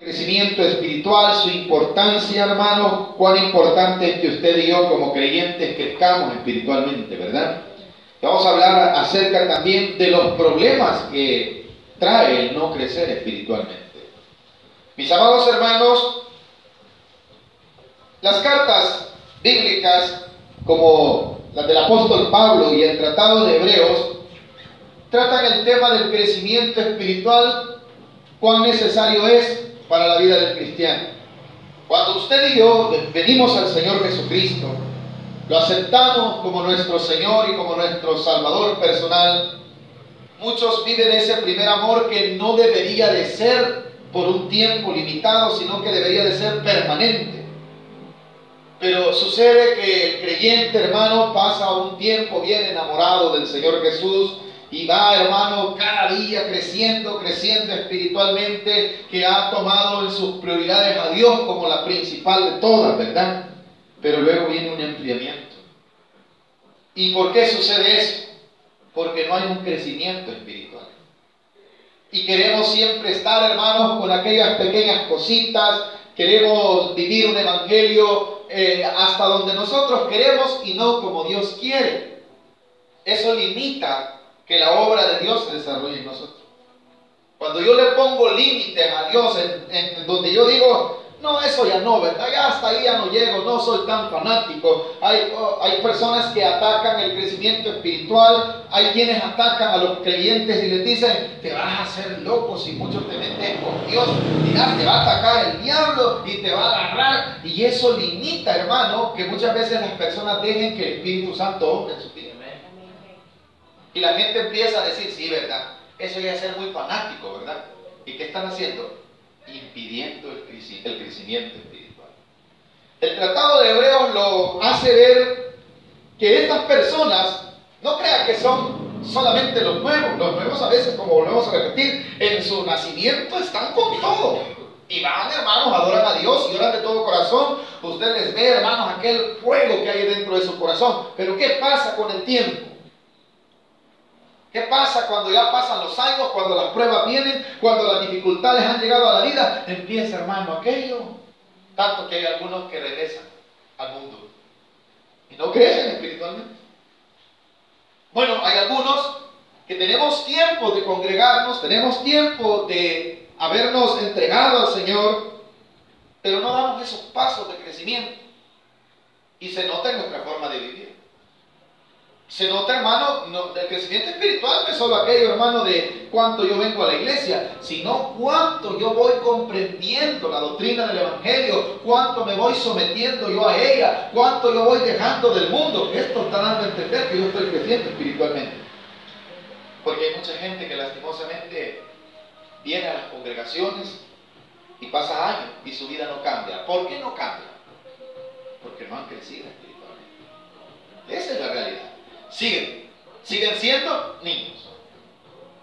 Crecimiento espiritual, su importancia, hermanos, cuán importante es que usted y yo como creyentes crezcamos espiritualmente, ¿verdad? Vamos a hablar acerca también de los problemas que trae el no crecer espiritualmente. Mis amados hermanos, las cartas bíblicas como las del apóstol Pablo y el tratado de Hebreos tratan el tema del crecimiento espiritual, cuán necesario es para la vida del cristiano. Cuando usted y yo venimos al Señor Jesucristo, lo aceptamos como nuestro Señor y como nuestro Salvador personal, muchos viven ese primer amor que no debería de ser por un tiempo limitado, sino que debería de ser permanente. Pero sucede que el creyente, hermano, pasa un tiempo bien enamorado del Señor Jesús y va, hermano, cada día creciendo espiritualmente, que ha tomado en sus prioridades a Dios como la principal de todas, ¿verdad? Pero luego viene un enfriamiento. ¿Y por qué sucede eso? Porque no hay un crecimiento espiritual. Y queremos siempre estar, hermanos, con aquellas pequeñas cositas, queremos vivir un evangelio hasta donde nosotros queremos y no como Dios quiere. Eso limita que la obra de Dios se desarrolle en nosotros. Cuando yo le pongo límites a Dios en donde yo digo, no, eso ya no, ¿verdad? Ya hasta ahí ya no llego, no soy tan fanático. Hay personas que atacan el crecimiento espiritual, hay quienes atacan a los creyentes y les dicen, te vas a hacer loco si mucho te metes con Dios. Mira, te va a atacar el diablo y te va a agarrar. Y eso limita, hermano, que muchas veces las personas dejen que el Espíritu Santo obre en su vida. Y la gente empieza a decir, sí, ¿verdad? Eso ya es ser muy fanático, ¿verdad? ¿Y qué están haciendo? Impidiendo el crecimiento espiritual. El tratado de Hebreos lo hace ver que estas personas, no crean que son solamente los nuevos a veces, como volvemos a repetir, en su nacimiento están con todo. Y van, hermanos, adoran a Dios y oran de todo corazón. Usted les ve, hermanos, aquel fuego que hay dentro de su corazón. Pero ¿qué pasa con el tiempo? ¿Qué pasa cuando ya pasan los años, cuando las pruebas vienen, cuando las dificultades han llegado a la vida? Empieza, hermano, aquello. Tanto que hay algunos que regresan al mundo y no crecen espiritualmente. Bueno, hay algunos que tenemos tiempo de congregarnos, tenemos tiempo de habernos entregado al Señor, pero no damos esos pasos de crecimiento. Y se nota en nuestra forma de vivir. Se nota, hermano, el crecimiento espiritual no es solo aquello, hermano, de cuánto yo vengo a la iglesia, sino cuánto yo voy comprendiendo la doctrina del Evangelio, cuánto me voy sometiendo yo a ella, cuánto yo voy dejando del mundo. Esto está dando a entender que yo estoy creciendo espiritualmente. Porque hay mucha gente que lastimosamente viene a las congregaciones y pasa años y su vida no cambia. ¿Por qué no cambia? Porque no han crecido espiritualmente. Esa es la realidad. Siguen siendo niños.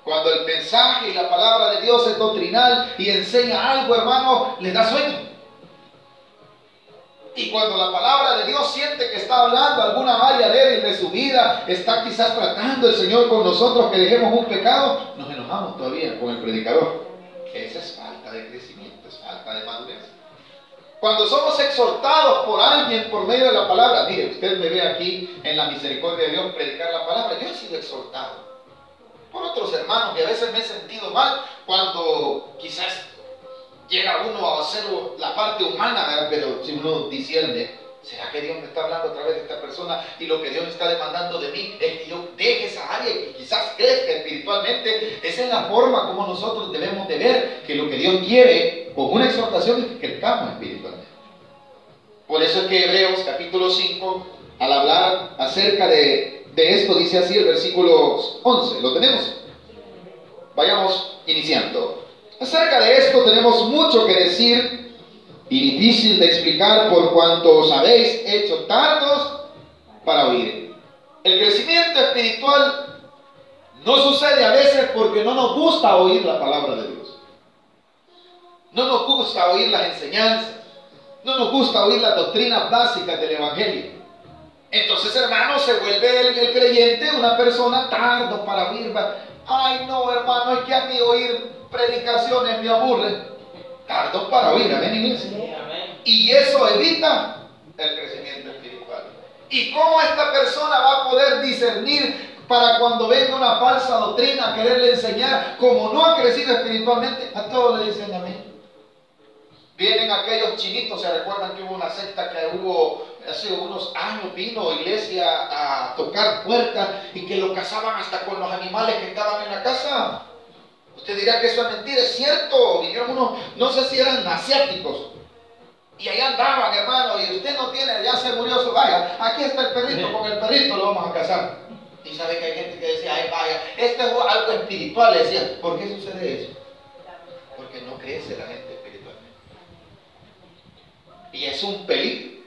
Cuando el mensaje y la palabra de Dios es doctrinal y enseña algo, hermano, les da sueño. Y cuando la palabra de Dios siente que está hablando alguna área débil de su vida, está quizás tratando el Señor con nosotros que dejemos un pecado, nos enojamos todavía con el predicador. Esa es falta de crecimiento, es falta de madurez. Cuando somos exhortados por alguien por medio de la palabra, mire, usted me ve aquí en la misericordia de Dios predicar la palabra, yo he sido exhortado por otros hermanos y a veces me he sentido mal cuando quizás llega uno a hacer la parte humana, ¿verdad? Pero si uno discierne, ¿será que Dios me está hablando a través de esta persona y lo que Dios me está demandando de mí es que yo deje esa área y quizás crezca espiritualmente? Esa es la forma como nosotros debemos de ver que lo que Dios quiere con una exhortación es que crezcamos espiritualmente. Por eso es que Hebreos capítulo 5, al hablar acerca de esto, dice así el versículo 11. ¿Lo tenemos? Vayamos iniciando. Acerca de esto tenemos mucho que decir y difícil de explicar por cuanto os habéis hecho tardos para oír. El crecimiento espiritual no sucede a veces porque no nos gusta oír la palabra de Dios. No nos gusta oír las enseñanzas. No nos gusta oír las doctrinas básicas del Evangelio. Entonces, hermano, se vuelve el creyente una persona tardo para oír. Ay, no, hermano, es que a mí oír predicaciones me aburre. Tardos para oír, amén, iglesia. Y eso evita el crecimiento espiritual. ¿Y cómo esta persona va a poder discernir para cuando venga una falsa doctrina a quererle enseñar? Como no ha crecido espiritualmente, a todos le dicen amén. Vienen aquellos chinitos, se recuerdan que hubo una secta que hubo hace unos años, vino a iglesia a tocar puertas y que lo cazaban hasta con los animales que estaban en la casa. Usted dirá que eso es mentira, es cierto. Vinieron unos, no sé si eran asiáticos, y ahí andaban, hermano, y usted no tiene, ya se murió su, vaya, aquí está el perrito, con el perrito lo vamos a cazar. Y sabe que hay gente que decía, ay, vaya, esto es algo espiritual, le decía. ¿Por qué sucede eso? Porque no crece la gente espiritualmente. Y es un peligro.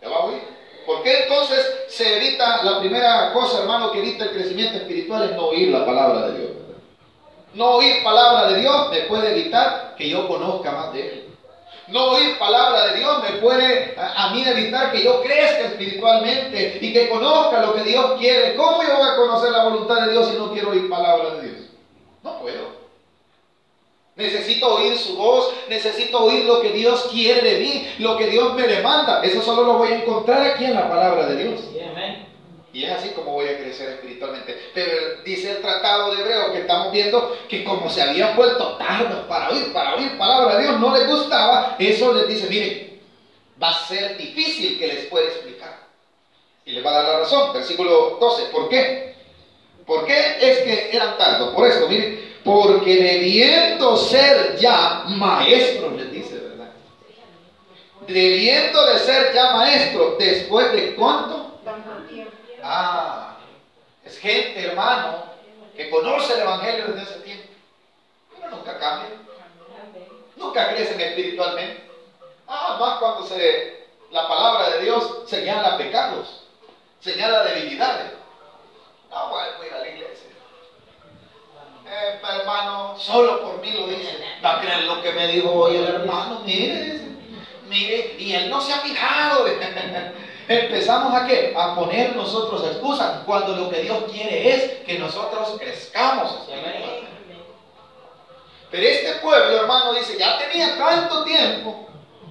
¿Ya va a oír? ¿Por qué entonces se evita? La primera cosa, hermano, que evita el crecimiento espiritual es no oír la palabra de Dios. No oír palabra de Dios me puede evitar que yo conozca más de Él. No oír palabra de Dios me puede a mí evitar que yo crezca espiritualmente y que conozca lo que Dios quiere. ¿Cómo yo voy a conocer la voluntad de Dios si no quiero oír palabra de Dios? No puedo. Necesito oír su voz, necesito oír lo que Dios quiere de mí, lo que Dios me demanda. Eso solo lo voy a encontrar aquí en la palabra de Dios. Y es así como voy a crecer espiritualmente. Pero dice el tratado de Hebreos que estamos viendo que como se habían vuelto tardos para oír palabra de Dios, no les gustaba. Eso les dice, miren, va a ser difícil que les pueda explicar. Y les va a dar la razón. Versículo 12. ¿Por qué? ¿Por qué es que eran tardos? Por esto, miren. Porque debiendo ser ya maestros, les dice, ¿verdad? Debiendo de ser ya maestros, ¿después de cuánto? Es gente, hermano, que conoce el Evangelio desde ese tiempo, pero nunca cambia, nunca crecen espiritualmente. Más cuando la palabra de Dios señala pecados, señala debilidades. No, bueno, voy a ir a la iglesia. Hermano, solo por mí lo dice. Va a creer lo que me dijo hoy el hermano. Mire, y él no se ha fijado. Empezamos a ¿qué? A poner nosotros excusas, cuando lo que Dios quiere es que nosotros crezcamos. Pero este pueblo, hermano, dice, ya tenía tanto tiempo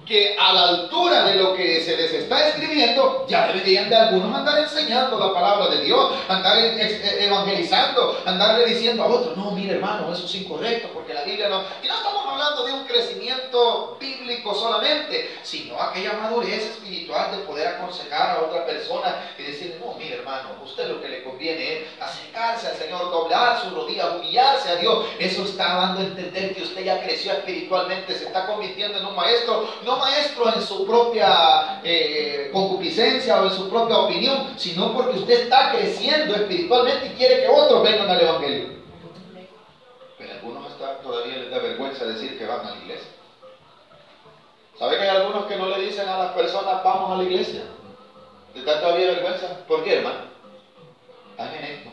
que a la altura de lo que se les está escribiendo, ya deberían de algunos andar enseñando la palabra de Dios, andar evangelizando, andarle diciendo a otros, no, mire hermano, eso es incorrecto, porque la Biblia no... Y no estamos hablando de un crecimiento bíblico solamente, sino aquella madurez espiritual de poder aconsejar a otra persona y decirle, no, mire hermano, usted lo que le conviene es acercarse al Señor, doblar sus rodillas, humillarse a Dios. Eso está dando a entender que usted ya creció espiritualmente, se está convirtiendo en un maestro, no maestro en su propia concupiscencia o en su propia opinión, sino porque usted está creciendo espiritualmente y quiere que otros vengan al Evangelio. Pero algunos hasta todavía les da vergüenza decir que van a la iglesia. ¿Sabe que hay algunos que no le dicen a las personas vamos a la iglesia? ¿Les da todavía vergüenza? ¿Por qué, hermano? Hagan esto.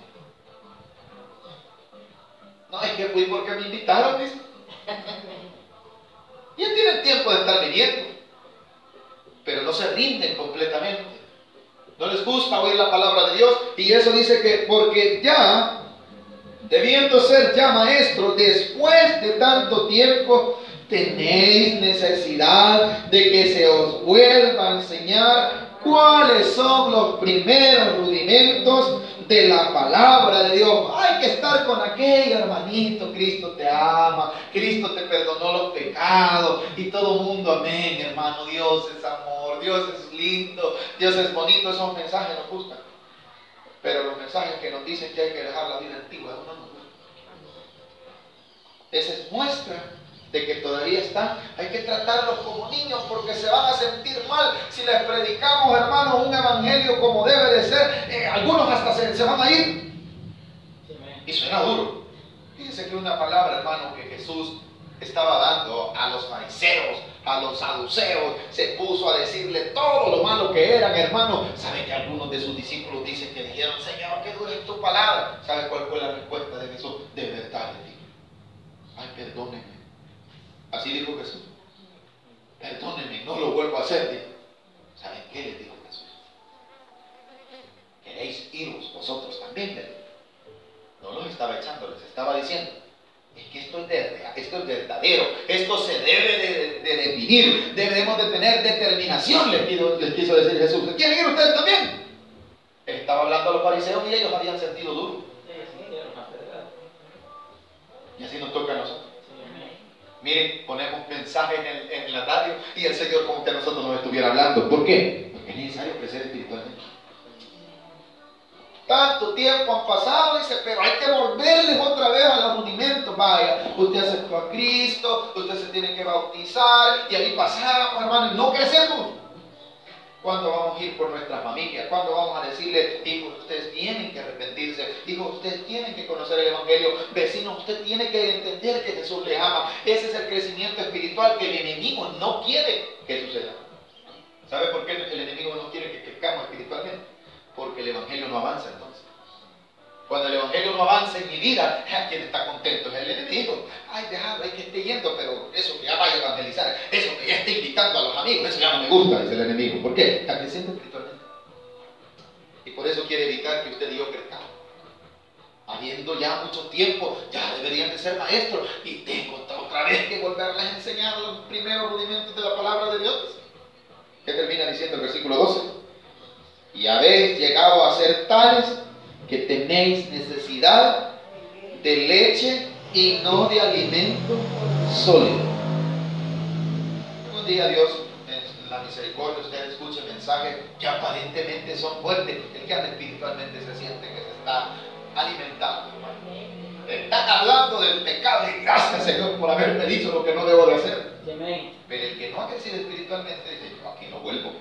No, es que fui porque me invitaron, dice. Ya tienen tiempo de estar viniendo, pero no se rinden completamente. No les gusta oír la palabra de Dios, y eso dice que porque ya, debiendo ser ya maestros, después de tanto tiempo, tenéis necesidad de que se os vuelva a enseñar cuáles son los primeros rudimentos de la palabra de Dios. Hay que estar con aquel hermanito, Cristo te ama, Cristo te perdonó los pecados, y todo el mundo, amén, hermano, Dios es amor, Dios es lindo, Dios es bonito. Esos mensajes nos gustan, pero los mensajes que nos dicen que hay que dejar la vida antigua, no nos gustan. Esa es muestra de que todavía están. Hay que tratarlos como niños, porque se van a sentir mal si les predicamos, hermano, un evangelio como debe de ser. Algunos hasta se van a ir, y suena duro. Fíjense que una palabra, hermano, que Jesús estaba dando a los fariseos, a los saduceos, se puso a decirle todo lo malo que eran, hermano. ¿Saben que algunos de sus discípulos dicen que dijeron, Señor, qué dura es tu palabra? ¿Sabe cuál fue la respuesta de Jesús? De verdad le digo, ay, perdónenme. Así dijo Jesús. Perdónenme, no lo vuelvo a hacer. Dijo. ¿Saben qué les dijo Jesús? ¿Queréis iros vosotros también? No los estaba echando, les estaba diciendo, es que esto es verdadero, esto se debe de definir, debemos de tener determinación, les quiso decir Jesús. ¿Quieren ir ustedes también? Estaba hablando a los fariseos y ellos habían sentido duro. Y así nos toca a nosotros. Miren, ponemos mensajes en la radio y el Señor como que a nosotros nos estuviera hablando. ¿Por qué? Porque es necesario crecer espiritualmente. Tanto tiempo han pasado, dice, pero hay que volverles otra vez a los rudimentos. Vaya, usted aceptó a Cristo, usted se tiene que bautizar, y ahí pasamos, hermano, y no crecemos. ¿Cuándo vamos a ir por nuestra familia? ¿Cuándo vamos a decirle, hijos, ustedes tienen que arrepentirse? Hijos, ustedes tienen que conocer el Evangelio. Vecino, usted tiene que entender que Jesús le ama. Ese es el crecimiento espiritual que el enemigo no quiere que suceda. ¿Sabe por qué el enemigo no quiere que crezcamos espiritualmente? Porque el Evangelio no avanza entonces. Cuando el Evangelio no avanza en mi vida, ¿quién está contento? Es el enemigo. Ay, déjalo, hay que esté yendo, pero eso que ya vaya a evangelizar, eso que ya esté invitando a los amigos, eso ya no me gusta, dice el enemigo. ¿Por qué? Está creciendo espiritualmente. Y por eso quiere evitar que usted y yo crezcamos. Habiendo ya mucho tiempo, ya deberían de ser maestros, y tengo otra vez que volverles a enseñar los primeros rudimentos de la palabra de Dios. ¿Qué termina diciendo el versículo 12? Y habéis llegado a ser tales que tenéis necesidad de leche y no de alimento sólido. Un día Dios, en la misericordia, usted escuche mensajes que aparentemente son fuertes. El que anda espiritualmente se siente que se está alimentando. Están hablando del pecado y gracias, Señor, por haberme dicho lo que no debo de hacer. Pero el que no ha crecido espiritualmente dice, yo aquí no vuelvo.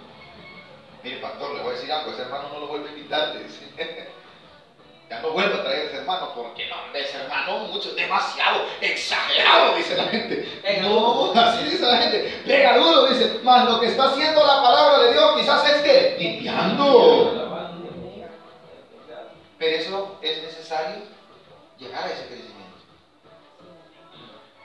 Mire, pastor, le voy a decir algo, ese hermano no lo vuelve a invitar, le dice. Ya no vuelvo a traer a ese hermano porque no, ese hermano mucho, demasiado exagerado, dice la gente. No, así dice la gente. Pega duro, dice. Más lo que está haciendo la palabra de Dios quizás es que limpiando. Pero eso es necesario llegar a ese crecimiento.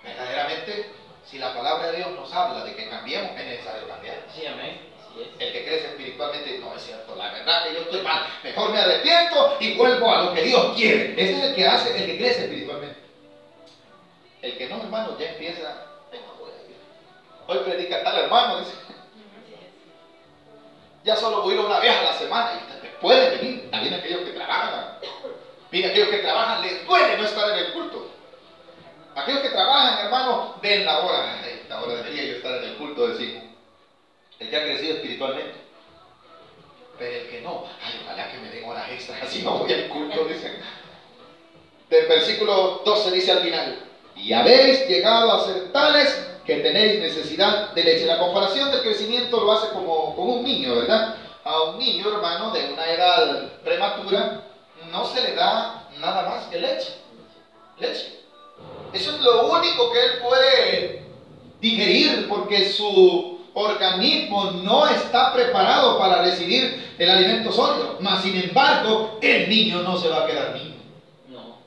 Verdaderamente, si la palabra de Dios nos habla de que cambiemos, es necesario cambiar. Sí, amén. El que crece espiritualmente, no es cierto, la verdad que yo estoy mal, mejor me arrepiento y vuelvo a lo que Dios quiere. Ese es el que hace, el que crece espiritualmente. El que no, hermano, ya empieza, no voy a ir. Hoy predica tal hermano, dice, ya solo voy a ir una vez a la semana y usted puede venir. También aquellos que trabajan, mira, aquellos que trabajan les duele no estar en el culto. Aquellos que trabajan, hermano, ven la hora, esta hora debería yo estar en el culto, decimos. El que ha crecido espiritualmente. Pero el que no, ay, ojalá que me den horas extras, así no voy al culto, dicen. Del versículo 12 dice al final, y habéis llegado a ser tales que tenéis necesidad de leche. La comparación del crecimiento lo hace como un niño, ¿verdad? A un niño, hermano, de una edad prematura, no se le da nada más que leche. Leche. Eso es lo único que él puede digerir, porque su organismo no está preparado para recibir el alimento sólido. Mas sin embargo, el niño no se va a quedar niño. No.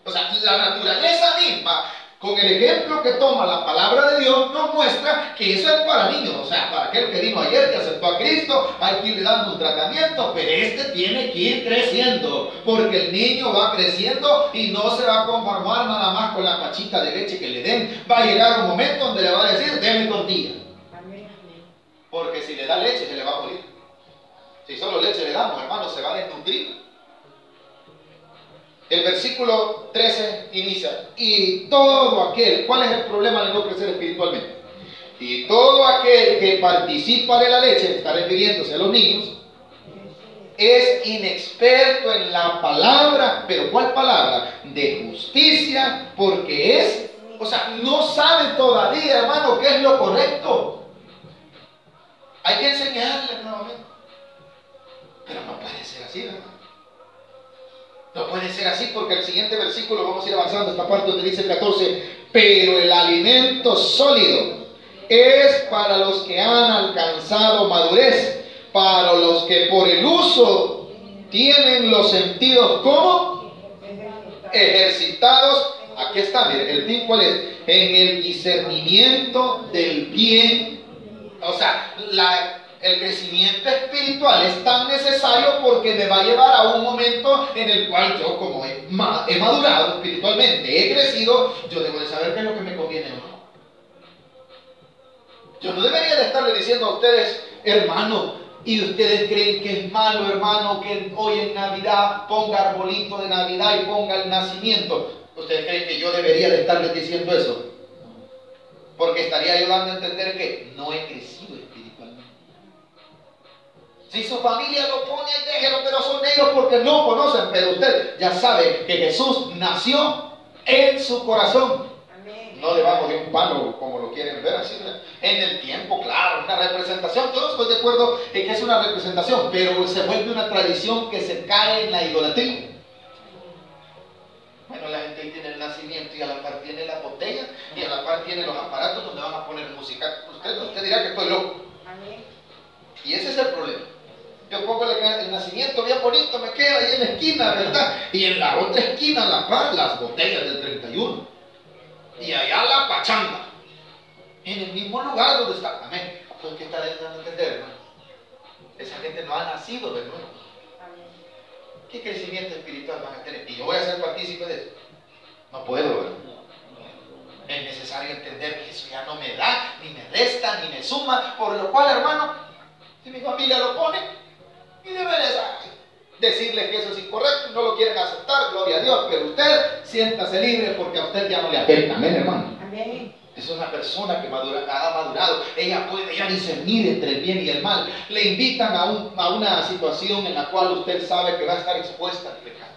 O sea, la naturaleza misma, con el ejemplo que toma la palabra de Dios, nos muestra que eso es para niños. O sea, para aquel que vino ayer, que aceptó a Cristo, hay que irle dando un tratamiento, pero este tiene que ir creciendo, porque el niño va creciendo y no se va a conformar nada más con la pachita de leche que le den. Va a llegar un momento donde le va a decir, deme tortilla. Porque si le da leche se le va a morir. Si solo leche le damos, hermano, se va a desnutrir. El versículo 13 inicia, y todo aquel, ¿cuál es el problema de no crecer espiritualmente? Y todo aquel que participa de la leche, está refiriéndose a los niños, es inexperto en la palabra, pero ¿cuál palabra? De justicia, porque es, o sea, no sabe todavía, hermano, qué es lo correcto. Hay que enseñarle nuevamente. Pero no puede ser así, ¿verdad? No puede ser así, porque el siguiente versículo, vamos a ir avanzando, esta parte donde dice el 14, pero el alimento sólido es para los que han alcanzado madurez, para los que por el uso tienen los sentidos como ejercitados. Aquí está, miren, el fin cuál es, en el discernimiento del bien. O sea, El crecimiento espiritual es tan necesario porque me va a llevar a un momento en el cual yo, como he madurado espiritualmente, he crecido, yo debo de saber qué es lo que me conviene o no. Yo no debería de estarle diciendo a ustedes, hermano, y ustedes creen que es malo, hermano, que hoy en Navidad ponga arbolito de Navidad y ponga el nacimiento. ¿Ustedes creen que yo debería de estarles diciendo eso? Porque estaría yo dando a entender que no he crecido espiritualmente. Si su familia lo pone, déjelo, pero son ellos porque no conocen. Pero usted ya sabe que Jesús nació en su corazón. Amén. No debajo de un palo, como lo quieren ver, así en el tiempo, claro, una representación. Yo no estoy de acuerdo en que es una representación, pero se vuelve una tradición que se cae en la idolatría. Bueno, la gente ahí tiene el nacimiento y a la par tiene la botella y a la par tiene los aparatos donde van a poner música. Usted dirá que estoy loco. Amén. Y ese es el problema. Yo pongo el nacimiento bien bonito, me queda ahí en la esquina, ¿verdad? Y en la otra esquina, a la par, las botellas del 31. Y allá la pachanga. En el mismo lugar donde está. Amén. Pues que está dando a entender, hermano. Esa gente no ha nacido de nuevo. ¿Qué crecimiento espiritual van a tener? Y yo voy a ser partícipe de eso. No puedo, ¿verdad? Es necesario entender que eso ya no me da, ni me resta, ni me suma. Por lo cual, hermano, si mi familia lo pone, y debe decirles que eso es incorrecto, no lo quieren aceptar, gloria a Dios, pero usted siéntase libre porque a usted ya no le afecta. Amén, hermano. Amén. Es una persona que ha madurado, ella puede ya discernir entre el bien y el mal. Le invitan a una situación en la cual usted sabe que va a estar expuesta al pecado.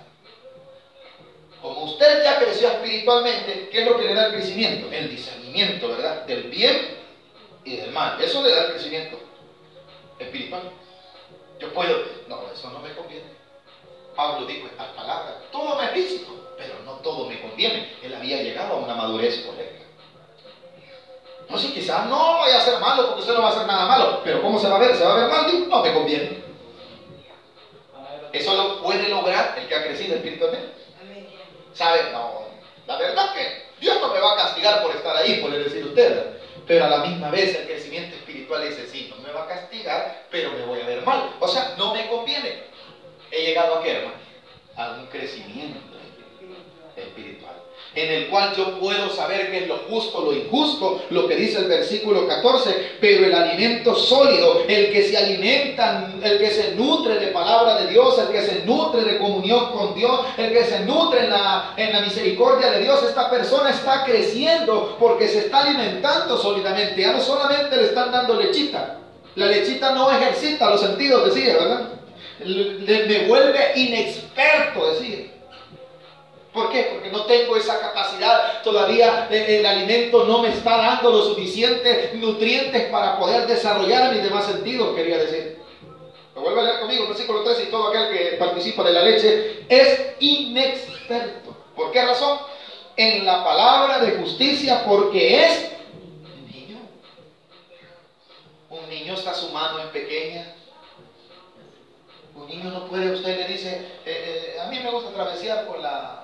Como usted ya creció espiritualmente, ¿qué es lo que le da el crecimiento? El discernimiento, ¿verdad? Del bien y del mal. Eso le da el crecimiento espiritual. Yo puedo, no, eso no me conviene. Pablo dijo esta palabra, todo me es lícito, pero no todo me conviene. Él había llegado a una madurez correcta. No, si quizás no vaya a ser malo, porque usted no va a hacer nada malo, pero ¿cómo se va a ver? ¿Se va a ver mal? Digo, no me conviene. Eso lo puede lograr el que ha crecido espiritualmente. ¿Sabe? No, la verdad que Dios no me va a castigar por estar ahí, por decir usted, pero a la misma vez el crecimiento espiritual dice, sí, no me va a castigar, pero me voy a ver mal. O sea, no me conviene. He llegado a qué, hermano? A un crecimiento espiritual, en el cual yo puedo saber qué es lo justo, lo injusto, lo que dice el versículo 14, pero el alimento sólido, el que se alimenta, el que se nutre de palabra de Dios, el que se nutre de comunión con Dios, el que se nutre en la misericordia de Dios, esta persona está creciendo porque se está alimentando sólidamente. Ya no solamente le están dando lechita, la lechita no ejercita los sentidos, decía, ¿verdad? Me vuelve inexperto, decía. ¿Por qué? Porque no tengo esa capacidad. Todavía el alimento no me está dando los suficientes nutrientes para poder desarrollar mis demás sentidos, quería decir. Lo vuelve a leer conmigo, versículo 13, y todo aquel que participa de la leche es inexperto. ¿Por qué razón? En la palabra de justicia, porque es niño. Un niño está, su mano es pequeña. Un niño no puede, usted le dice, a mí me gusta travesear con la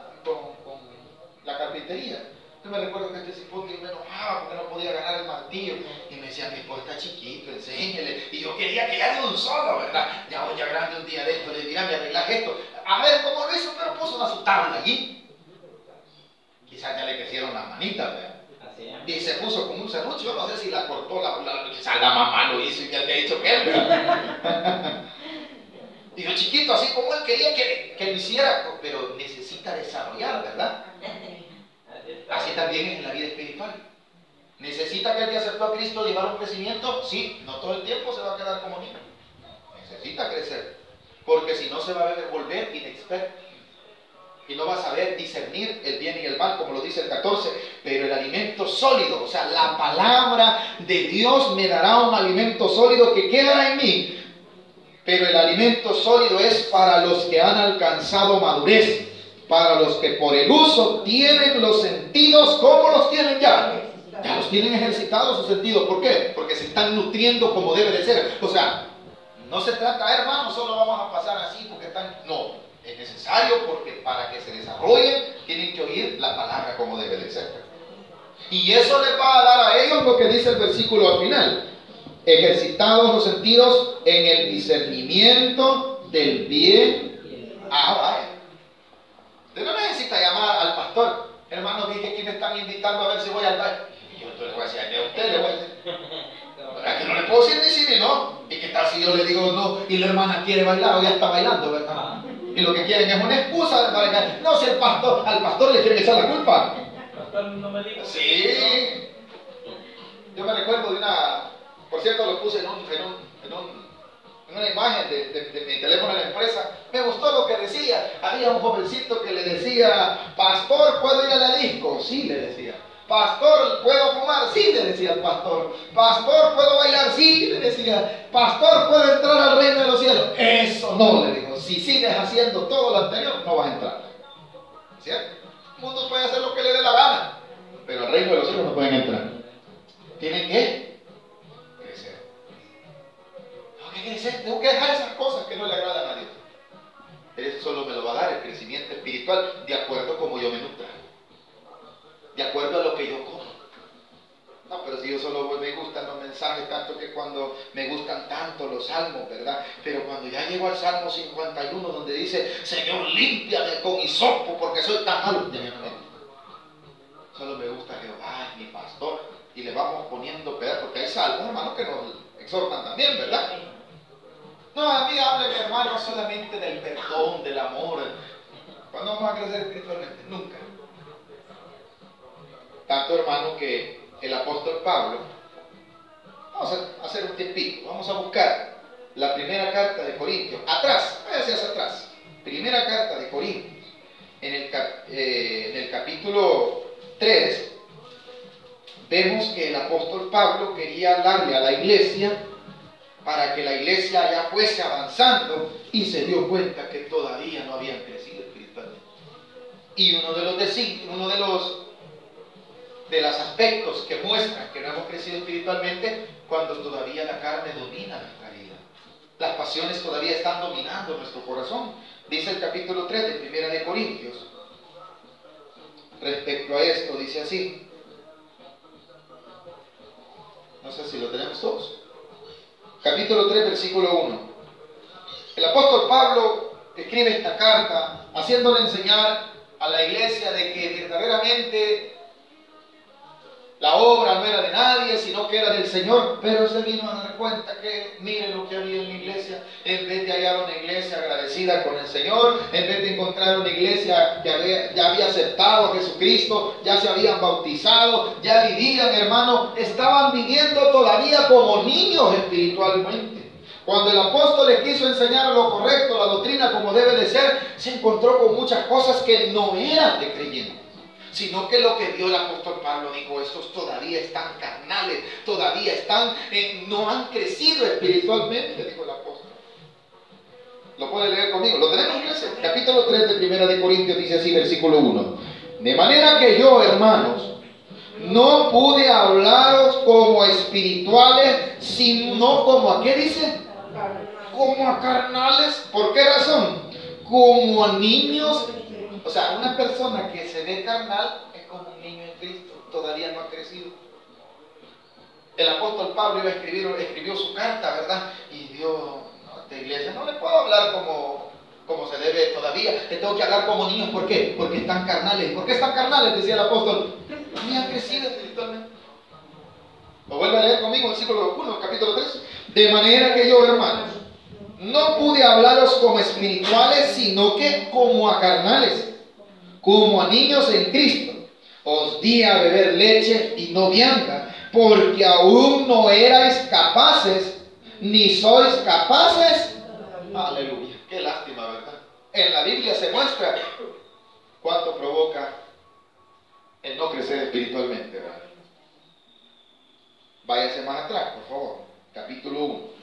carpintería. Yo me recuerdo que este cipote me enojaba porque no podía ganar el martillo y me decía, mi hijo está chiquito, enséñele. Y yo quería que ya de un solo, ¿verdad? Ya grande un día de esto, le dirá, me arreglas esto. A ver cómo lo hizo, pero puso una su tabla allí. Quizás ya le crecieron las manitas, ¿verdad? Y se puso como un serrucho. Yo no sé si la cortó, quizás la mamá lo hizo y ya le ha dicho que él, ¿verdad? Y yo chiquito, así como él quería que lo hiciera, pero necesita desarrollar, ¿verdad? Así también es en la vida espiritual. ¿Necesita que el que aceptó a Cristo llevar un crecimiento? Sí, no todo el tiempo se va a quedar como niño. Necesita crecer, porque si no se va a volver inexperto. Y no va a saber discernir el bien y el mal, como lo dice el 14. Pero el alimento sólido, o sea, la palabra de Dios me dará un alimento sólido que quedará en mí. Pero el alimento sólido es para los que han alcanzado madurez, para los que por el uso tienen los sentidos. ¿Cómo los tienen ya? Ya los tienen ejercitados sus sentidos. ¿Por qué? Porque se están nutriendo como debe de ser. O sea, no se trata, hermano, solo vamos a pasar así porque están... No, es necesario porque para que se desarrollen tienen que oír la palabra como debe de ser. Y eso les va a dar a ellos lo que dice el versículo al final. ejercitados los sentidos en el discernimiento del bien. Vaya. Usted no necesita llamar al pastor. Hermano, dije que me están invitando a ver si voy al baile. Y yo entonces le voy a decir, a usted le voy a decir. ¿Verdad que no le puedo decir ni sí ni no? ¿Y qué tal si yo le digo no y la hermana quiere bailar o ya está bailando, verdad? Y lo que quieren es una excusa para que no, si el pastor, al pastor le quieren echar la culpa. No me diga. Sí. Yo me recuerdo de una, por cierto lo puse en una imagen de mi teléfono de la empresa. Me gustó lo que decía. Había un jovencito que le decía, pastor, ¿puedo ir a la disco? Sí, le decía. Pastor, ¿puedo fumar? Sí, le decía el pastor. Pastor, ¿puedo bailar? Sí, le decía. Pastor, ¿puedo entrar al reino de los cielos? Eso no, le digo. Si sigues haciendo todo lo anterior, no vas a entrar. ¿Cierto? El mundo puede hacer lo que le dé la gana, pero al reino de los cielos no pueden entrar. Tienen que crecer. Tengo que crecer, tengo que dejar esas cosas que no le agradan a Dios. Eso solo me lo va a dar el crecimiento espiritual de acuerdo a como yo me nutra, de acuerdo a lo que yo como. No, pero si yo solo me gustan los mensajes, tanto que cuando me gustan tanto los salmos, ¿verdad? Pero cuando ya llego al Salmo 51, donde dice, Señor, límpiame con hisopo porque soy tan malo, ya no me gusta. Solo me gusta Jehová, mi pastor, y le vamos poniendo pedazos, porque hay salmos, hermanos, que nos exhortan también, ¿verdad? No, a mí hable, mi hermano, solamente del perdón, del amor. ¿Cuándo vamos a crecer espiritualmente? Nunca. Tanto, hermano, que el apóstol Pablo, vamos a hacer un tiempito, vamos a buscar la primera carta de Corintios, atrás, váyase hacia atrás, primera carta de Corintios, en el capítulo 3, vemos que el apóstol Pablo quería hablarle a la iglesia para que la iglesia ya fuese avanzando y se dio cuenta que todavía no habían crecido espiritualmente. Y uno de los aspectos que muestran que no hemos crecido espiritualmente, cuando todavía la carne domina nuestra vida. Las pasiones todavía están dominando nuestro corazón. Dice el capítulo 3 de Primera de Corintios, respecto a esto, dice así. No sé si lo tenemos todos. Capítulo 3, versículo 1. El apóstol Pablo escribe esta carta haciéndole enseñar a la iglesia de que verdaderamente la obra no era de nadie, sino que era del Señor, pero se vino a dar cuenta que, miren lo que había en la iglesia, en vez de hallar una iglesia agradecida con el Señor, en vez de encontrar una iglesia que ya había aceptado a Jesucristo, ya se habían bautizado, ya vivían, hermano, estaban viviendo todavía como niños espiritualmente. Cuando el apóstol les quiso enseñar lo correcto, la doctrina como debe de ser, se encontró con muchas cosas que no eran de creyentes, sino que lo que vio el apóstol Pablo dijo, estos todavía están carnales, todavía están, no han crecido espiritualmente, dijo el apóstol. ¿Lo puede leer conmigo? ¿Lo tenemos, iglesia? Capítulo 3 de Primera de Corintios dice así, versículo 1. De manera que yo, hermanos, no pude hablaros como espirituales, sino como, ¿a qué dice? Como a carnales. ¿Por qué razón? Como a niños. O sea, una persona que se ve carnal es como un niño en Cristo, todavía no ha crecido. El apóstol Pablo escribió su carta, ¿verdad? Y vio, no, esta iglesia no le puedo hablar como se debe todavía, le tengo que hablar como niños. ¿Por qué? Porque están carnales. ¿Por qué están carnales? Decía el apóstol. No han crecido espiritualmente. Lo vuelve a leer conmigo, versículo 1, capítulo 3. De manera que yo, hermanos, no pude hablaros como espirituales, sino que como a carnales, como a niños en Cristo. Os di a beber leche y no vianda, porque aún no erais capaces, ni sois capaces. Aleluya, qué lástima, ¿verdad? En la Biblia se muestra cuánto provoca el no crecer espiritualmente, ¿verdad? Váyase más atrás, por favor, capítulo 1.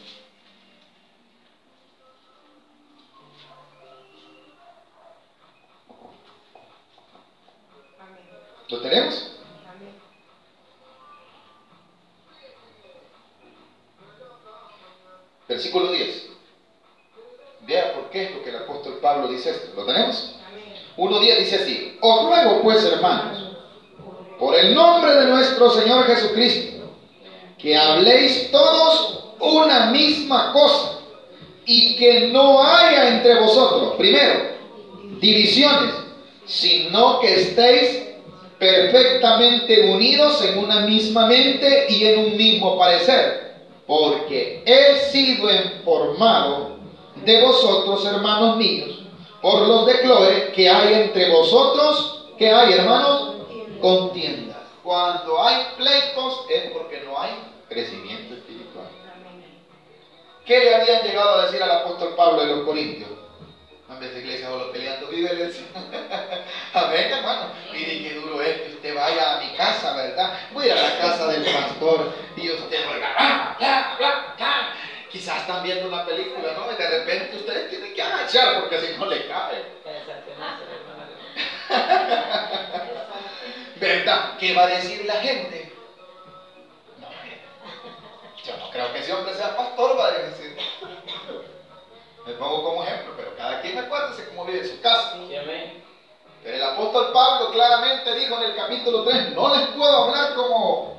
¿Lo tenemos? Versículo 10. Vea por qué es lo que el apóstol Pablo dice esto. ¿Lo tenemos? 1:10 dice así: os ruego pues, hermanos, por el nombre de nuestro Señor Jesucristo, que habléis todos una misma cosa y que no haya entre vosotros, primero, divisiones, sino que estéis perfectamente unidos en una misma mente y en un mismo parecer, porque he sido informado de vosotros, hermanos míos, por los de Cloé, que hay entre vosotros, que hay, hermanos, contiendas. Cuando hay pleitos es porque no hay crecimiento espiritual. ¿Qué le habían llegado a decir al apóstol Pablo de los Corintios? En vez de iglesia solo peleando, víveles. Amén, hermano. Mire qué duro es que usted vaya a mi casa, ¿verdad? Voy a la casa del pastor y usted oiga, bla, bla, bla. Quizás están viendo una película, ¿no? Y de repente usted tiene que agachar porque si no le cae. ¿Verdad? ¿Qué va a decir la gente? No, yo no creo que ese hombre sea pastor, va a decir. Me pongo como ejemplo, pero cada quien acuérdese cómo vive en su casa. Pero el apóstol Pablo claramente dijo en el capítulo 3, no les puedo hablar como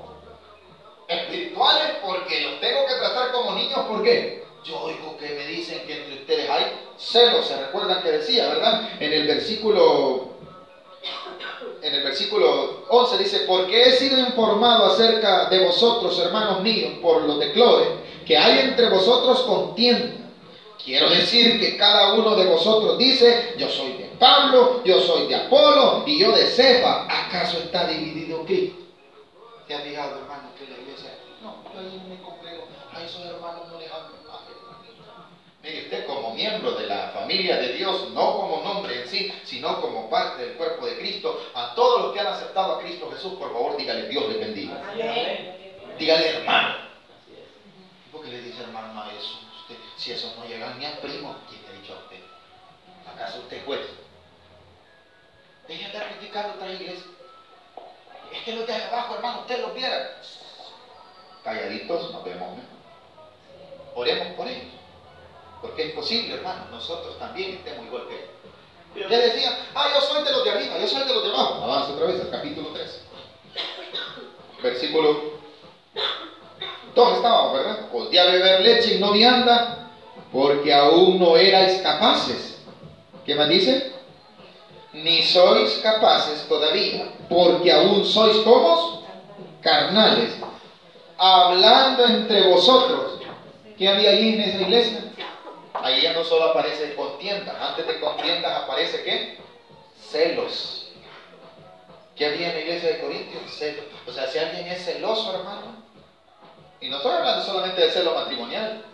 espirituales porque los tengo que tratar como niños. ¿Por qué? Yo oigo que me dicen que entre ustedes hay celos. ¿Se recuerdan que decía, verdad? En el versículo 11 dice, porque he sido informado acerca de vosotros, hermanos míos, por los de Cloé, que hay entre vosotros contienda. Quiero decir que cada uno de vosotros dice, yo soy de Pablo, yo soy de Apolo y yo de Cefa. ¿Acaso está dividido Cristo? ¿Te has fijado, hermano, que la iglesia? No, yo ahí no me congrego, a esos hermanos no les hablo. Mire usted, como miembro de la familia de Dios, no como nombre en sí, sino como parte del cuerpo de Cristo, a todos los que han aceptado a Cristo Jesús, por favor, dígale, Dios le bendiga. Dígale, hermano. ¿Por qué le dice hermano a eso? Usted, si esos no llegan ni al primo, ¿quién le ha dicho a usted? ¿Acaso usted es juez? Deje de andar criticando otra iglesia. Es que los de abajo, hermano, usted los viera. Calladitos, nos vemos mejor. Oremos por ellos. Porque es posible, hermano, nosotros también estemos igual que ellos. Ya decían, yo soy de los de arriba, yo soy de los de abajo. Avanza otra vez al capítulo 3. Versículo 2 estábamos, ¿verdad? Os di a beber leche y no vianda, porque aún no erais capaces. ¿Qué más dice? Ni sois capaces todavía, porque aún sois como carnales, hablando entre vosotros. ¿Qué había allí en esa iglesia? Ahí ya no solo aparece contienda, antes de contiendas aparece ¿qué? Celos. ¿Qué había en la iglesia de Corintios? Celos. O sea, si alguien es celoso, hermano, y no estoy hablando solamente de celo matrimonial,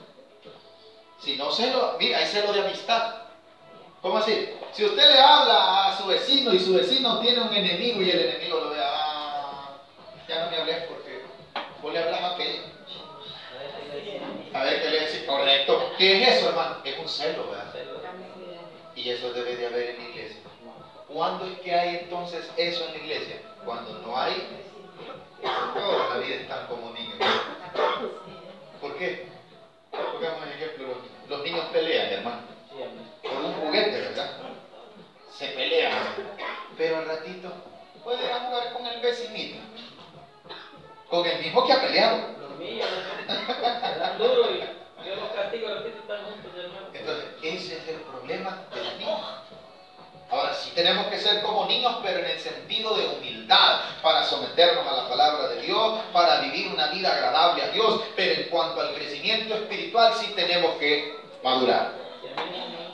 sino celo, mira, hay celo de amistad. ¿Cómo así? Si usted le habla a su vecino y su vecino tiene un enemigo y el enemigo lo ve, ya no me hables porque vos le hablas a aquello. A ver qué le dice, correcto. ¿Qué es eso, hermano? Es un celo, ¿verdad? Y eso debe de haber en la iglesia. ¿Cuándo es que hay entonces eso en la iglesia? Cuando no hay, toda la vida están como niños. ¿Por qué? Pongamos un ejemplo, los niños pelean, hermano, por un juguete, ¿verdad? Se pelean, pero al ratito pueden ir a jugar con el vecinito, con el mismo que ha peleado. Los niños le dan duro y yo los castigo, los niños están juntos, hermano. Entonces, ese es el problema de los niños. Ahora, sí tenemos que ser como niños, pero en el sentido de humildad, para someternos a la palabra de Dios, para vivir una vida agradable a Dios, pero en cuanto al crecimiento espiritual, sí tenemos que madurar.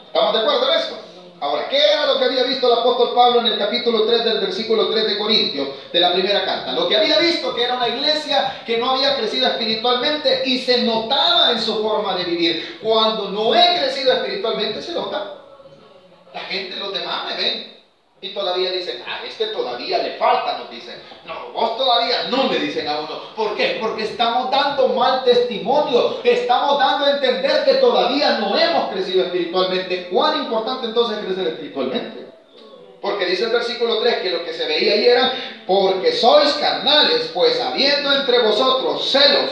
¿Estamos de acuerdo en esto? Ahora, ¿qué era lo que había visto el apóstol Pablo en el capítulo 3 del versículo 3 de Corintios, de la primera carta? Lo que había visto que era una iglesia que no había crecido espiritualmente y se notaba en su forma de vivir. Cuando no he crecido espiritualmente, se nota. La gente, los demás me ven y todavía dicen, este todavía le falta, nos dicen. No, vos todavía no, me dicen a uno. ¿Por qué? Porque estamos dando mal testimonio, estamos dando a entender que todavía no hemos crecido espiritualmente. ¿Cuán importante entonces es crecer espiritualmente? Porque dice el versículo 3 que lo que se veía ahí era, porque sois carnales, pues habiendo entre vosotros celos.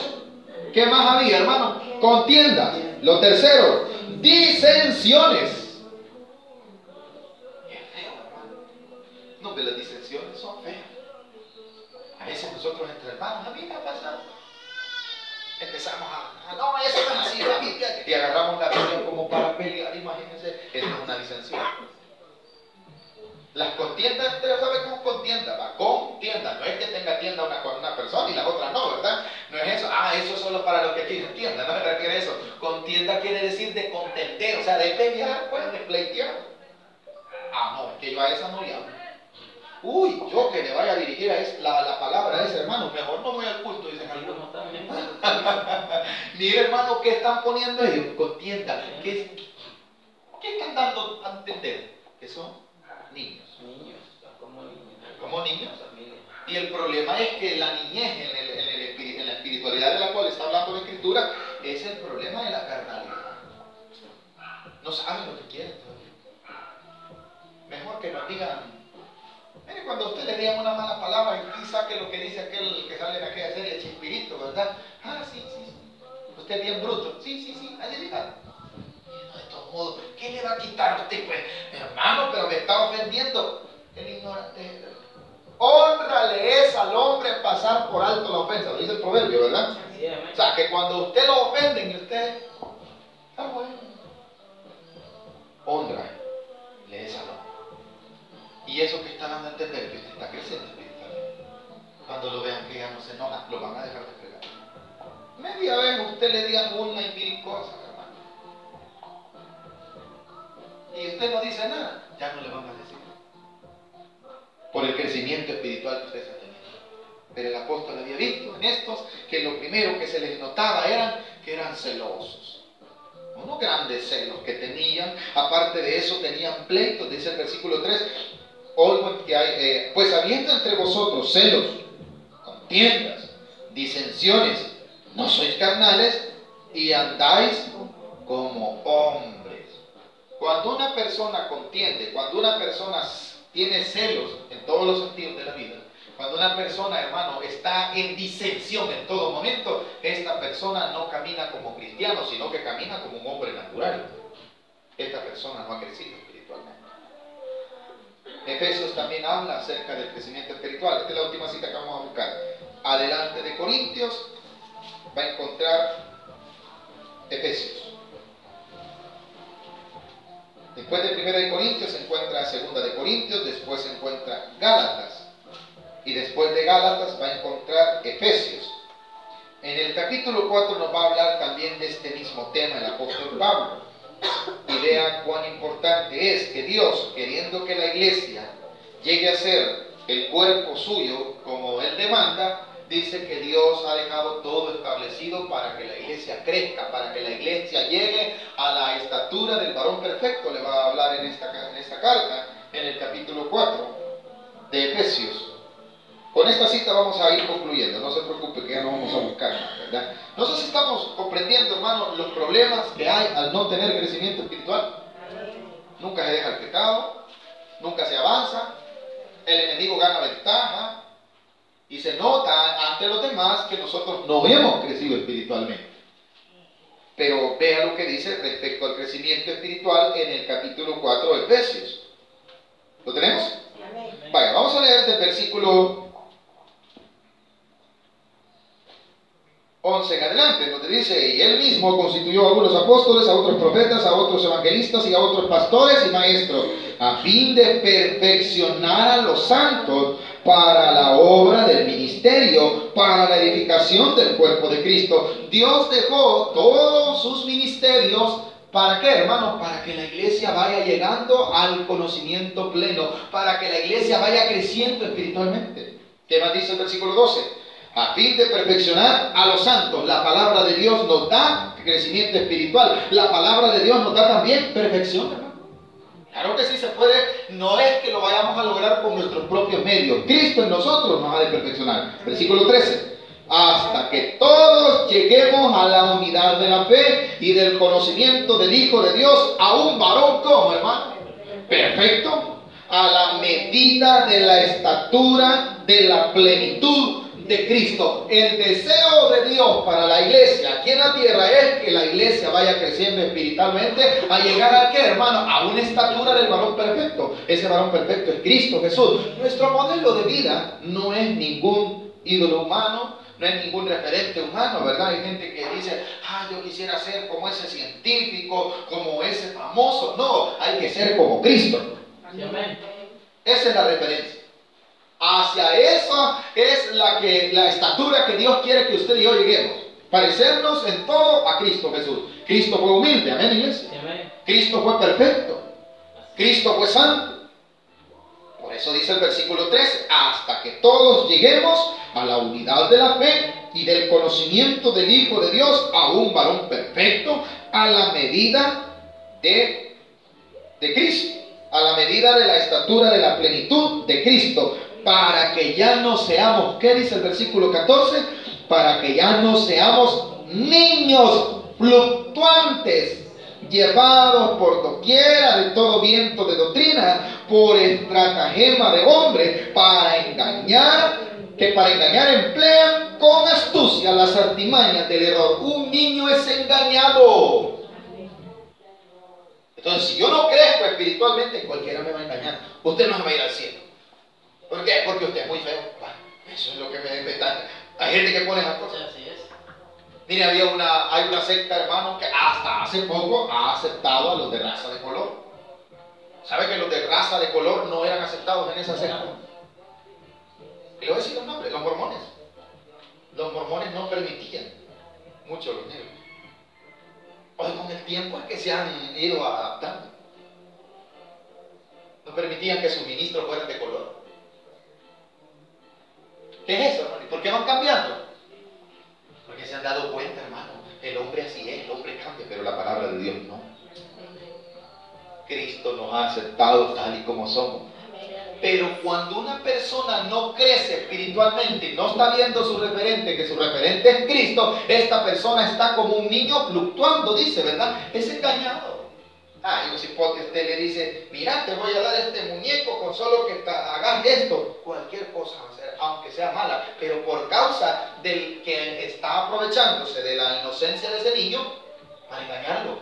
¿Qué más había, hermano? Contiendas. Lo tercero, disensiones. No, pero las disensiones son feas. A veces nosotros entre hermanos, a mí me ha pasado. empezamos no, eso no es así, la Biblia, y agarramos la Biblia como para pelear, imagínense, esto es una disensión. Las contiendas, usted sabe cómo contienda, va, contienda, no es que tenga tienda una persona y la otra no, ¿verdad? No es eso, eso es solo para los que tienen tienda, no me refiero a eso. Contienda quiere decir de contender, o sea, de pelear, pues, de pleitear. No, es que yo a esa no llamo. Uy, yo que le vaya a dirigir a la palabra a ese hermano, mejor no voy al culto, dicen algunos. Mira, hermano, ¿qué están poniendo ellos? Contienda. ¿Qué están dando a entender? Que son niños. Como niños. Y el problema es que la niñez en la espiritualidad de la cual está hablando la Escritura es el problema de la carnalidad. No saben lo que quieren todavía. Mejor que nos digan. Mire, cuando a usted le digan una mala palabra y saque lo que dice aquel que sale en aquella serie, Chispirito, ¿verdad? Sí. Usted es bien bruto. Sí, allí diga. De todos modos, ¿qué le va a quitar a usted? Pues, hermano, pero me está ofendiendo. El ignorante. Honrale es al hombre pasar por alto la ofensa. Lo dice el proverbio, ¿verdad? O sea, que cuando usted lo ofenden y usted está bueno. Honra le es al hombre. Y eso que está dando a entender que usted está creciendo espiritualmente. Cuando lo vean que ya no se enoja, lo van a dejar de fregar. Media vez usted le diga una y mil cosas, hermano. Y usted no dice nada, ya no le van a decir. Por el crecimiento espiritual que usted está teniendo. Pero el apóstol había visto en estos que lo primero que se les notaba que eran celosos. Unos grandes celos que tenían. Aparte de eso tenían pleitos, dice el versículo 3. Pues habiendo entre vosotros celos, contiendas, disensiones, no sois carnales y andáis como hombres. Cuando una persona contiende, cuando una persona tiene celos en todos los sentidos de la vida, cuando una persona, hermano, está en disensión en todo momento, esta persona no camina como cristiano, sino que camina como un hombre natural. Esta persona no ha crecido espiritualmente. Efesios también habla acerca del crecimiento espiritual. Esta es la última cita que vamos a buscar. Adelante de Corintios va a encontrar Efesios. Después de 1 de Corintios se encuentra 2 de Corintios, después se encuentra Gálatas. Y después de Gálatas va a encontrar Efesios. En el capítulo 4 nos va a hablar también de este mismo tema el apóstol Pablo. Y vea cuán importante es que Dios, queriendo que la iglesia llegue a ser el cuerpo suyo como Él demanda, dice que Dios ha dejado todo establecido para que la iglesia crezca, para que la iglesia llegue a la estatura del varón perfecto. Le va a hablar en esta carta, en el capítulo 4 de Efesios. Con esta cita vamos a ir concluyendo, no se preocupe que ya no vamos a buscar más, ¿verdad? No sé si estamos comprendiendo, hermano, los problemas que hay al no tener crecimiento espiritual. Nunca se deja el pecado, nunca se avanza, el enemigo gana ventaja y se nota ante los demás que nosotros no hemos crecido espiritualmente. Pero vea lo que dice respecto al crecimiento espiritual en el capítulo 4 de Efesios. ¿Lo tenemos? Vaya, vamos a leer del versículo 11 en adelante, donde dice: y él mismo constituyó a algunos apóstoles, a otros profetas, a otros evangelistas y a otros pastores y maestros, a fin de perfeccionar a los santos para la obra del ministerio, para la edificación del cuerpo de Cristo. Dios dejó todos sus ministerios. ¿Para qué, hermano? Para que la iglesia vaya llegando al conocimiento pleno, para que la iglesia vaya creciendo espiritualmente. ¿Qué más dice el versículo 12? A fin de perfeccionar a los santos. La palabra de Dios nos da crecimiento espiritual. La palabra de Dios nos da también perfección, hermano. Claro que sí se puede. No es que lo vayamos a lograr con nuestros propios medios. Cristo en nosotros nos ha de perfeccionar. Versículo 13. Hasta que todos lleguemos a la unidad de la fe y del conocimiento del Hijo de Dios, a un varón como, hermano, perfecto, a la medida de la estatura de la plenitud de Cristo. El deseo de Dios para la iglesia aquí en la tierra es que la iglesia vaya creciendo espiritualmente a llegar a ¿qué, hermano? A una estatura del varón perfecto. Ese varón perfecto es Cristo Jesús. Nuestro modelo de vida no es ningún ídolo humano, no es ningún referente humano, ¿verdad? Hay gente que dice, yo quisiera ser como ese científico, como ese famoso. No, hay que ser como Cristo. Amén. Esa es la referencia. Hacia esa es la estatura que Dios quiere que usted y yo lleguemos. Parecernos en todo a Cristo Jesús. Cristo fue humilde, amén, iglesia. Amén. Cristo fue perfecto. Cristo fue santo. Por eso dice el versículo 13, hasta que todos lleguemos a la unidad de la fe y del conocimiento del Hijo de Dios, a un varón perfecto, a la medida de Cristo, a la medida de la estatura de la plenitud de Cristo, para que ya no seamos, ¿qué dice el versículo 14? Para que ya no seamos niños fluctuantes, llevados por doquiera de todo viento de doctrina, por estratagema de hombres, que para engañar emplean con astucia las artimañas del error. Un niño es engañado. Entonces, si yo no crezco espiritualmente, cualquiera me va a engañar. Usted no se va a ir al cielo. ¿Por qué? Porque usted es muy feo. Eso es lo que me está. Hay gente que pone esas cosas. Así es. Mire, hay una secta, hermano, que hasta hace poco ha aceptado a los de raza de color. ¿Sabe que los de raza de color no eran aceptados en esa secta? Y le voy a decir los nombres, los mormones. Los mormones no permitían mucho los negros. Hoy con el tiempo es que se han ido adaptando. No permitían que sus ministros fueran de color. ¿Qué es eso, hermano? ¿Y por qué van cambiando? Porque se han dado cuenta, hermano, el hombre así es, el hombre cambia, pero la palabra de Dios no. Cristo nos ha aceptado tal y como somos. Pero cuando una persona no crece espiritualmente, no está viendo su referente, que su referente es Cristo, esta persona está como un niño fluctuando, dice, ¿verdad? Es engañado. Yo si usted le dice, mira, te voy a dar este muñeco con solo que hagas esto, cualquier cosa va a hacer, aunque sea mala, pero por causa del que está aprovechándose de la inocencia de ese niño, para engañarlo.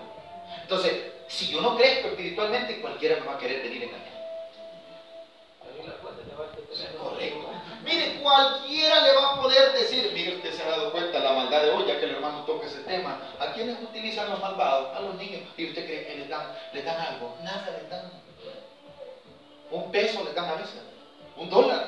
Entonces, si yo no crezco espiritualmente, cualquiera me va a querer venir a engañar. Eso es correcto. Mire, cualquiera le va a poder decir, mire, usted se ha dado cuenta de la maldad de hoy, ya que el hermano toca ese tema. ¿A quiénes utilizan los malvados? A los niños. ¿Y usted cree que les dan algo? Nada les dan. Un peso les dan a veces. $1.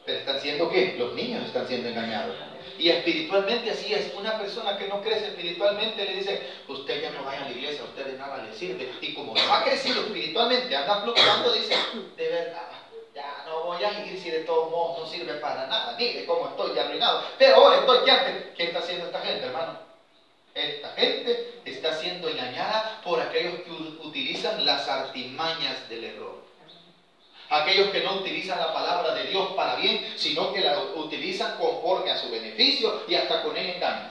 Pero están siendo ¿qué? Los niños están siendo engañados. Y espiritualmente así es. Una persona que no crece espiritualmente le dice, usted ya no vaya a la iglesia, a usted de nada le sirve. Y como no ha crecido espiritualmente, anda fluctuando, dice, de verdad, ya no voy a ir si de todos modos no sirve para nada. Mire cómo estoy ya arruinado. Pero ahora estoy que antes. ¿Qué está haciendo esta gente, hermano? Esta gente está siendo engañada por aquellos que utilizan las artimañas del error. Aquellos que no utilizan la palabra de Dios para bien, sino que la utilizan conforme a su beneficio y hasta con él engañan.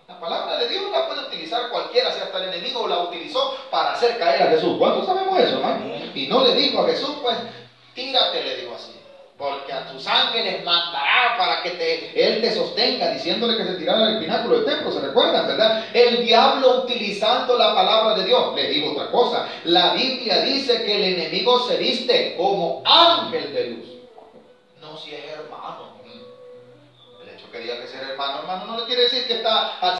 La palabra de Dios la puede utilizar cualquiera, si hasta el enemigo la utilizó para hacer caer a Jesús. ¿Cuántos sabemos eso, hermano? Y no le dijo a Jesús, pues, tírate, le dijo así. Porque a tus ángeles mandará para que él te sostenga, diciéndole que se tirara del pináculo del templo. ¿Se recuerdan, verdad? El diablo utilizando la palabra de Dios. Les digo otra cosa. La Biblia dice que el enemigo se viste como ángel de luz. No si es hermano. El hecho que diga que ser hermano, no le quiere decir que está